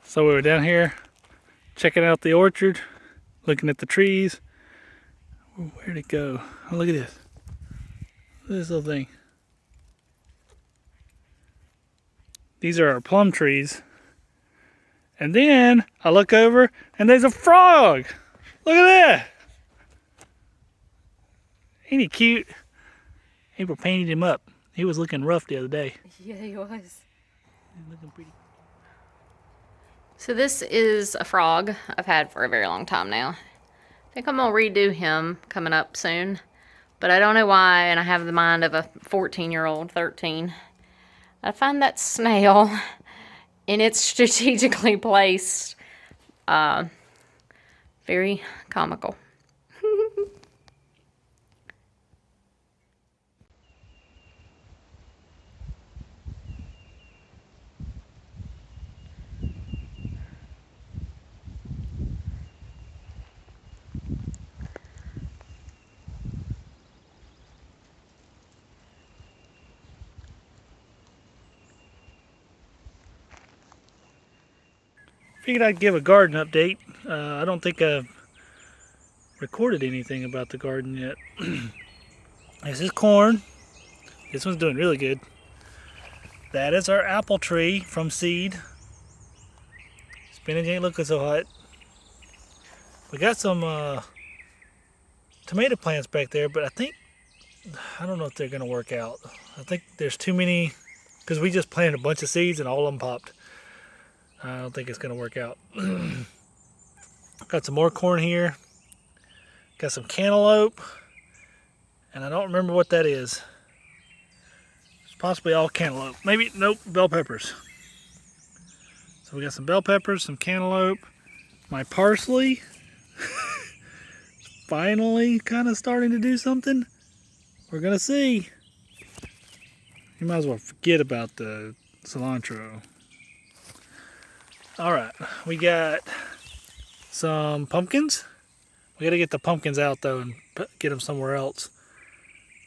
So we were down here checking out the orchard, looking at the trees. Where'd it go? Oh, look at this. Look at this little thing. These are our plum trees. And then I look over and there's a frog. Look at that. Ain't he cute? April painted him up. He was looking rough the other day. Yeah, he was. He's looking pretty. So this is a frog I've had for a very long time now. I think I'm gonna redo him coming up soon, but I don't know why, and I have the mind of a 14-year-old, 13. I find that snail, and it's strategically placed, very comical. Figured I'd give a garden update. I don't think I've recorded anything about the garden yet. This is corn. This one's doing really good. That is our apple tree from seed. Spinach ain't looking so hot. We got some tomato plants back there, but I don't know if they're gonna work out. I think there's too many, because we just planted a bunch of seeds and all of them popped. I don't think it's gonna work out. Got some more corn here. Got some cantaloupe. And I don't remember what that is. It's possibly all cantaloupe. Maybe, nope, bell peppers. So we got some bell peppers, some cantaloupe. My parsley. Finally kind of starting to do something. We're gonna see. You might as well forget about the cilantro. Alright, we got some pumpkins. We gotta get the pumpkins out though and get them somewhere else.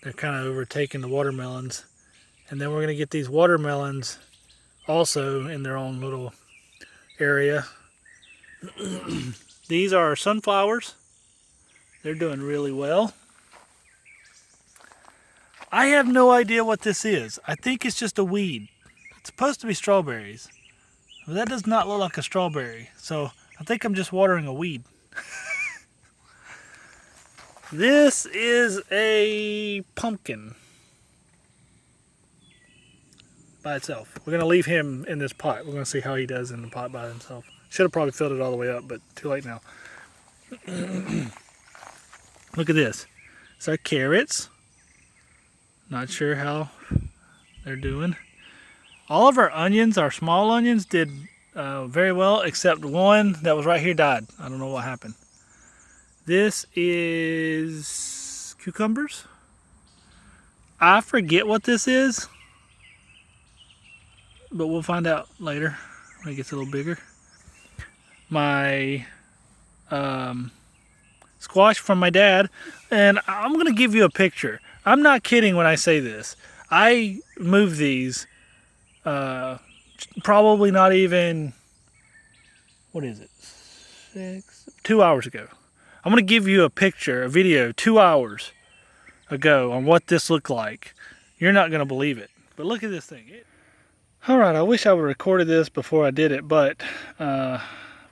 They're kind of overtaking the watermelons. And then we're gonna get these watermelons also in their own little area. These are sunflowers. They're doing really well. I have no idea what this is. I think it's just a weed. It's supposed to be strawberries. But that does not look like a strawberry. So I think I'm just watering a weed. This is a pumpkin by itself. We're going to leave him in this pot. We're going to see how he does in the pot by himself. Should have probably filled it all the way up, but too late now. Look at this. It's our carrots. Not sure how they're doing. All of our onions, our small onions, did very well, except one that was right here died. I don't know what happened. This is cucumbers. I forget what this is, but we'll find out later when it gets a little bigger. My squash from my dad, and I'm going to give you a picture. I'm not kidding when I say this. I moved these probably not even, what is it, 2 hours ago. I'm going to give you a picture, a video 2 hours ago on what this looked like. You're not going to believe it, but look at this thing. Alright, I wish I would have recorded this before I did it, but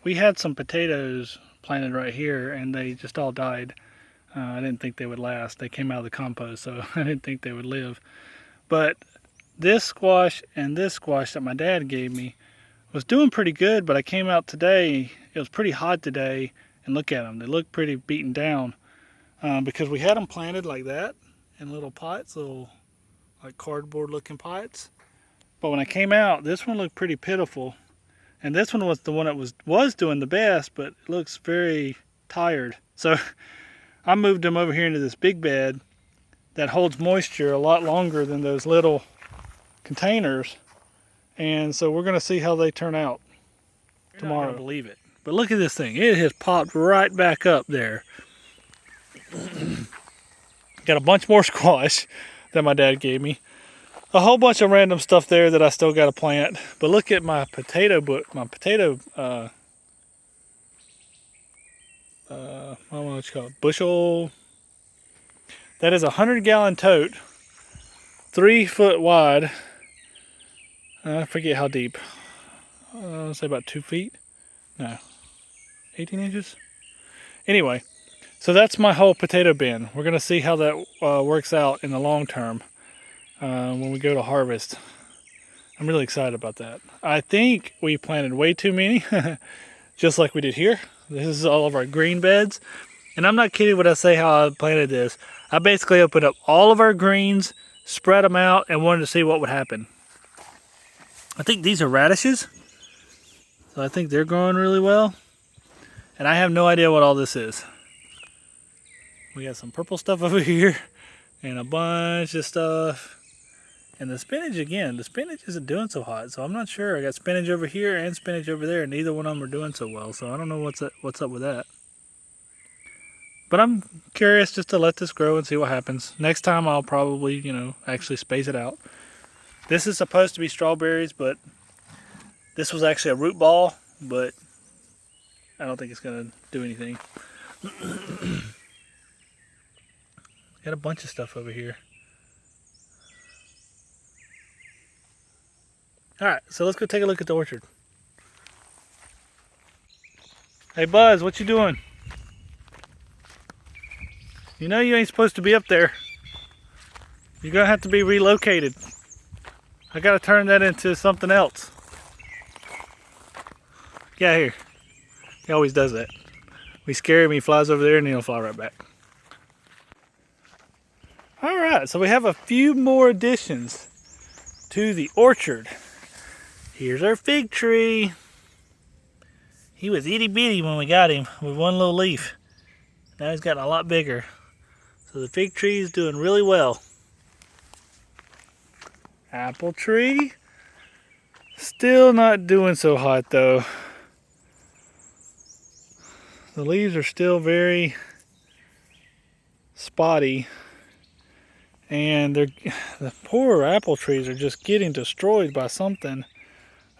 we had some potatoes planted right here and they just all died. I didn't think they would last. They came out of the compost, so I didn't think they would live. But this squash and this squash that my dad gave me was doing pretty good, but I came out today, it was pretty hot today, and look at them. They look pretty beaten down because we had them planted like that in little pots, little like cardboard looking pots. But when I came out, this one looked pretty pitiful. And this one was the one that was doing the best, but it looks very tired. So I moved them over here into this big bed that holds moisture a lot longer than those little containers. And so we're going to see how they turn out tomorrow. I don't believe it. But look at this thing. It has popped right back up there. Got a bunch more squash that my dad gave me. A whole bunch of random stuff there that I still got to plant. But look at my potato I don't know what you call it, bushel. That is a 100-gallon tote, 3 foot wide. I forget how deep. I'll say about 2 feet. No, 18 inches. Anyway, so that's my whole potato bin. We're gonna see how that works out in the long term when we go to harvest. I'm really excited about that. I think we planted way too many, just like we did here. This is all of our green beds. And I'm not kidding when I say how I planted this. I basically opened up all of our greens, spread them out, and wanted to see what would happen. I think these are radishes. So I think they're growing really well. And I have no idea what all this is. We got some purple stuff over here and a bunch of stuff. And the spinach, again, the spinach isn't doing so hot. So I'm not sure. I got spinach over here and spinach over there. And neither one of them are doing so well. So I don't know what's up with that. But I'm curious just to let this grow and see what happens. Next time I'll probably, actually space it out. This is supposed to be strawberries, but this was actually a root ball, but I don't think it's going to do anything. Got a bunch of stuff over here. Alright, so let's go take a look at the orchard. Hey Buzz, what you doing? You know you ain't supposed to be up there. You're gonna have to be relocated. I gotta turn that into something else. Get out here. He always does that. We scare him, he flies over there and he'll fly right back. Alright, so we have a few more additions to the orchard. Here's our fig tree. He was itty bitty when we got him with one little leaf. Now he's gotten a lot bigger. So the fig tree is doing really well. Apple tree. Still not doing so hot though. The leaves are still very spotty. And the poor apple trees are just getting destroyed by something.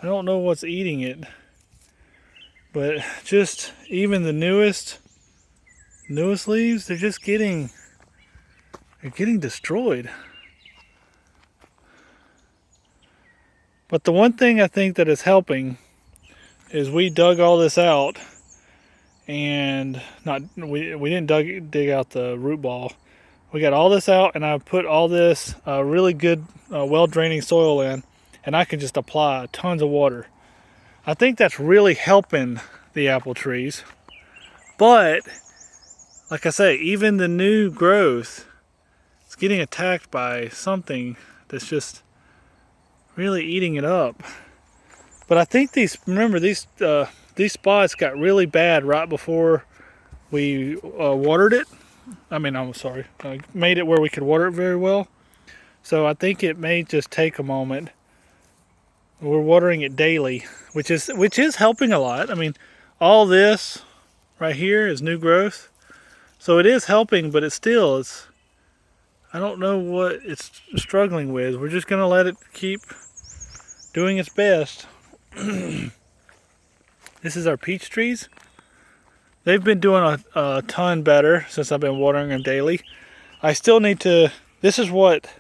I don't know what's eating it. But just even the newest leaves, they're just getting destroyed. But the one thing I think that is helping is we dug all this out, and we didn't dig out the root ball. We got all this out, and I put all this really good well-draining soil in, and I can just apply tons of water. I think that's really helping the apple trees. But like I say, even the new growth is getting attacked by something that's just really eating it up. But I think these spots got really bad right before we watered it. I made it where we could water it very well. So I think it may just take a moment. We're watering it daily, which is helping a lot. I mean, all this right here is new growth. So it is helping, but I don't know what it's struggling with. We're just going to let it keep doing its best. This is our peach trees. They've been doing a ton better since I've been watering them daily. I still need to, this is what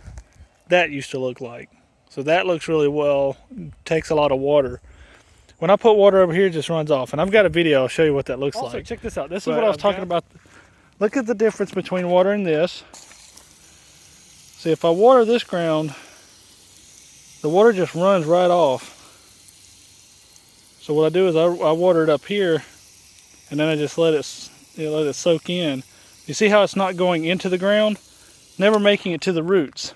that used to look like. So that looks really well, takes a lot of water. When I put water over here, it just runs off. And I've got a video, I'll show you what that looks like. Check this out. This is what I was talking about. Look at the difference between watering this. See, if I water this ground, the water just runs right off. So what I do is I water it up here, and then I just let it soak in. You see how it's not going into the ground? Never making it to the roots.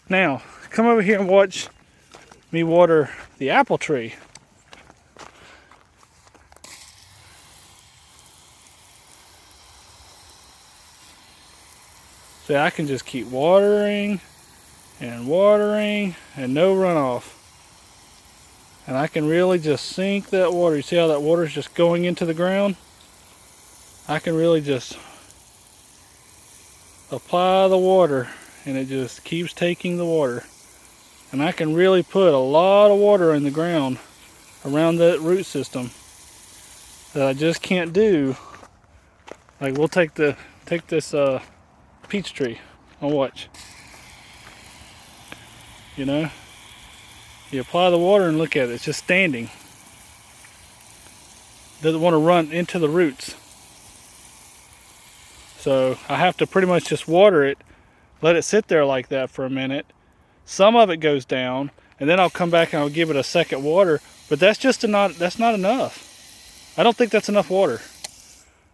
Now, come over here and watch me water the apple tree. See, I can just keep watering and no runoff. And I can really just sink that water. You see how that water is just going into the ground? I can really just apply the water and it just keeps taking the water. And I can really put a lot of water in the ground around that root system that I just can't do. Like we'll take this peach tree and watch. You know, you apply the water and look at it, it's just standing. Doesn't want to run into the roots. So I have to pretty much just water it, let it sit there like that for a minute. Some of it goes down, and then I'll come back and I'll give it a second water, but that's not enough. I don't think that's enough water.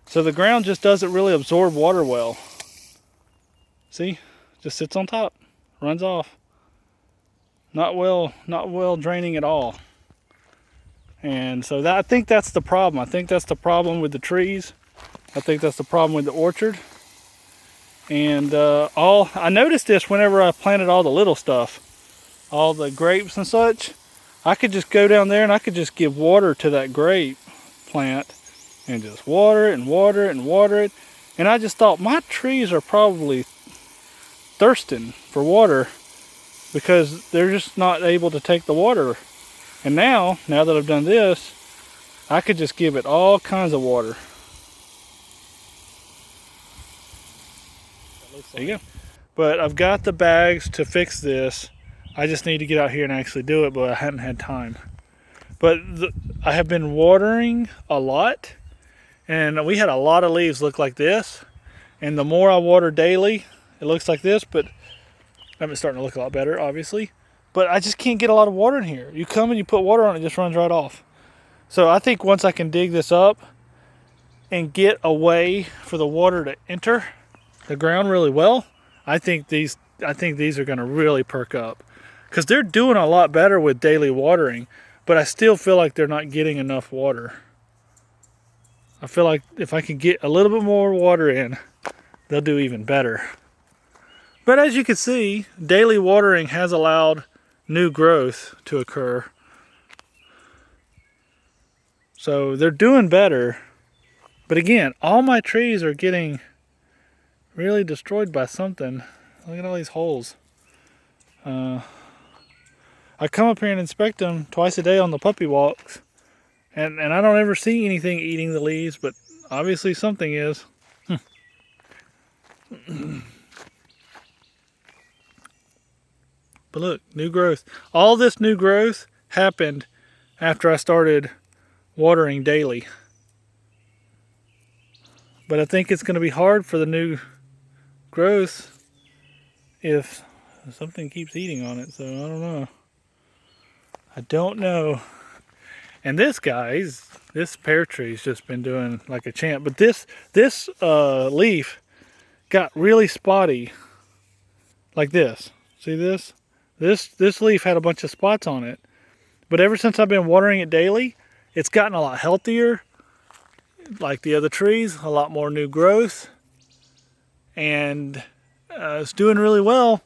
So the ground just doesn't really absorb water well. See? Just sits on top, runs off. Not well draining at all. And so I think that's the problem. I think that's the problem with the trees. I think that's the problem with the orchard. And I noticed this whenever I planted all the little stuff, all the grapes and such. I could just go down there and I could just give water to that grape plant and just water it and water it and water it. And I just thought my trees are probably thirsting for water because they're just not able to take the water. And now that I've done this, I could just give it all kinds of water. There you go. But I've got the bags to fix this. I just need to get out here and actually do it, but I hadn't had time. But I have been watering a lot, and we had a lot of leaves look like this. And the more I water daily, it looks like this, but it's starting to look a lot better, obviously. But I just can't get a lot of water in here. You come and you put water on it, it just runs right off. So I think once I can dig this up and get a way for the water to enter the ground really well, I think these are going to really perk up. Because they're doing a lot better with daily watering, but I still feel like they're not getting enough water. I feel like if I can get a little bit more water in, they'll do even better. But as you can see, daily watering has allowed new growth to occur. So they're doing better. But again, all my trees are getting really destroyed by something. Look at all these holes. I come up here and inspect them twice a day on the puppy walks. And I don't ever see anything eating the leaves, but obviously something is. But look, new growth. All this new growth happened after I started watering daily. But I think it's going to be hard for the new growth if something keeps eating on it. So I don't know. I don't know. And this pear tree's just been doing like a champ. But this leaf got really spotty, like this. See this? This leaf had a bunch of spots on it. But ever since I've been watering it daily, it's gotten a lot healthier. Like the other trees, a lot more new growth. And it's doing really well.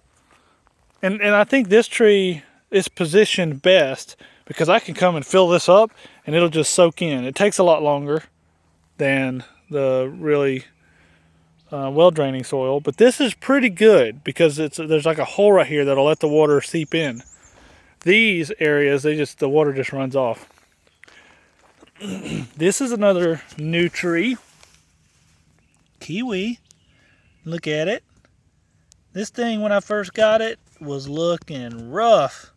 And I think this tree is positioned best because I can come and fill this up and it'll just soak in. It takes a lot longer than the really well draining soil, but this is pretty good because there's like a hole right here that'll let the water seep in. These areas, the water just runs off. This is another new tree, kiwi. Look at it. This thing, when I first got it, was looking rough.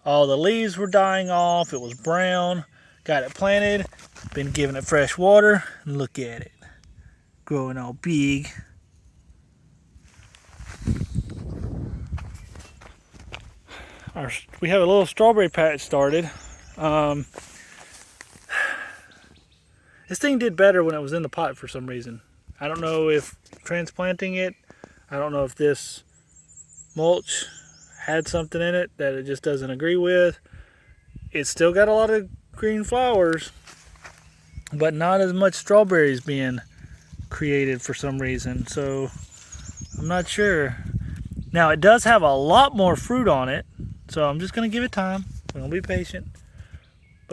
All the leaves were dying off. It was brown. Got it planted. Been giving it fresh water. And look at it. Growing all big. We have a little strawberry patch started. This thing did better when it was in the pot for some reason. I don't know if transplanting it, I don't know if this mulch had something in it that it just doesn't agree with. It's still got a lot of green flowers, but not as much strawberries being created for some reason. So I'm not sure. Now it does have a lot more fruit on it, so I'm just going to give it time. I'm going to be patient.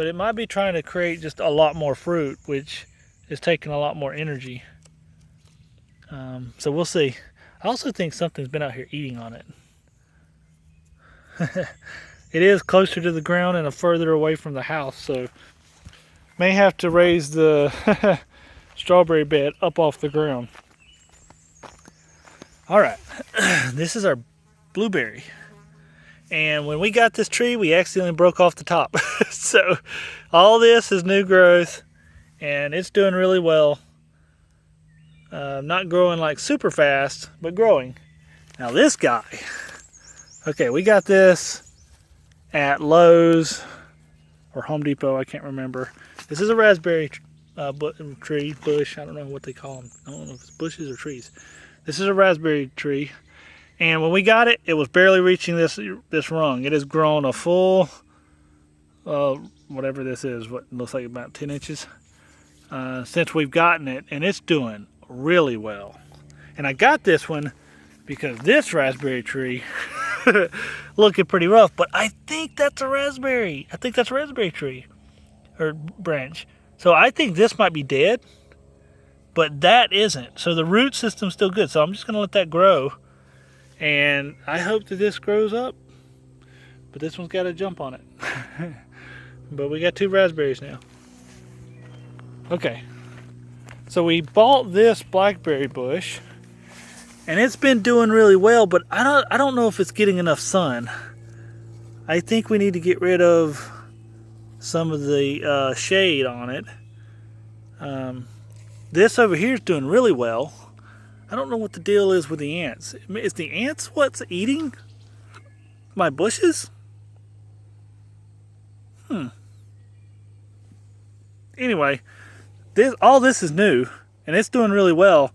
but it might be trying to create just a lot more fruit, which is taking a lot more energy. So we'll see. I also think something's been out here eating on it. It is closer to the ground and further away from the house, so may have to raise the strawberry bed up off the ground. All right, this is our blueberry. And when we got this tree, we accidentally broke off the top. So all this is new growth, and it's doing really well. Not growing like super fast, but growing. Now this guy, okay, we got this at Lowe's or Home Depot, I can't remember. This is a raspberry tree, bush, I don't know what they call them. I don't know if it's bushes or trees. This is a raspberry tree. And when we got it, it was barely reaching this rung. It has grown a full, whatever this is, what looks like about 10 inches since we've gotten it, and it's doing really well. And I got this one because this raspberry tree looking pretty rough, but I think that's a raspberry. I think that's a raspberry tree or branch. So I think this might be dead, but that isn't. So the root system's still good. So I'm just gonna let that grow. And I hope that this grows up, but this one's got to jump on it. But we got 2 raspberries now. Okay, so we bought this blackberry bush, and it's been doing really well, but I don't know if it's getting enough sun. I think we need to get rid of some of the shade on it. This over here is doing really well. I don't know what the deal is with the ants. Is the ants what's eating my bushes? Anyway, all this is new, and it's doing really well.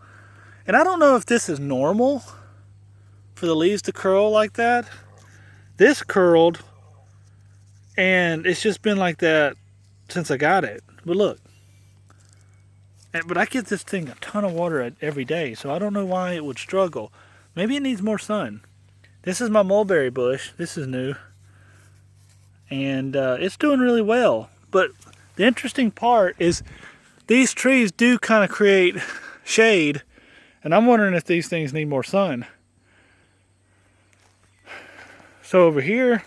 And I don't know if this is normal for the leaves to curl like that. This curled, and it's just been like that since I got it. But look. But I give this thing a ton of water every day, so I don't know why it would struggle. Maybe it needs more sun. This is my mulberry bush. This is new. And it's doing really well. But the interesting part is these trees do kind of create shade, and I'm wondering if these things need more sun. So over here,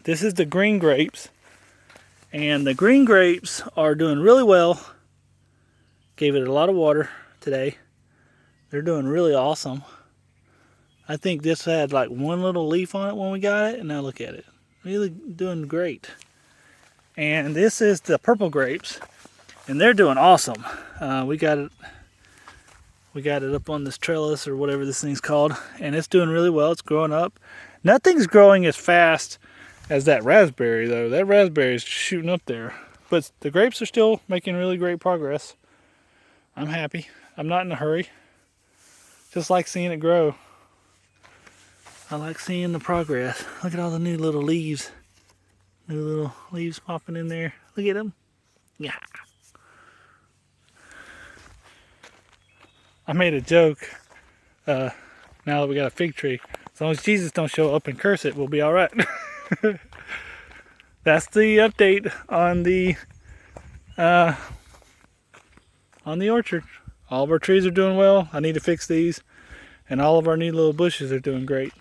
this is the green grapes. And the green grapes are doing really well. Gave it a lot of water today. They're doing really awesome. I think this had like one little leaf on it when we got it, and now look at it. Really doing great. And this is the purple grapes, and they're doing awesome. We got it up on this trellis or whatever this thing's called, and it's doing really well. It's growing up. Nothing's growing as fast as that raspberry though. That raspberry is shooting up there. But the grapes are still making really great progress. I'm happy. I'm not in a hurry. Just like seeing it grow. I like seeing the progress. Look at all the new little leaves. New little leaves popping in there. Look at them. Yeah. I made a joke. Now that we got a fig tree, as long as Jesus don't show up and curse it, we'll be all right. That's the update on the orchard. All of our trees are doing well. I need to fix these, and all of our new little bushes are doing great.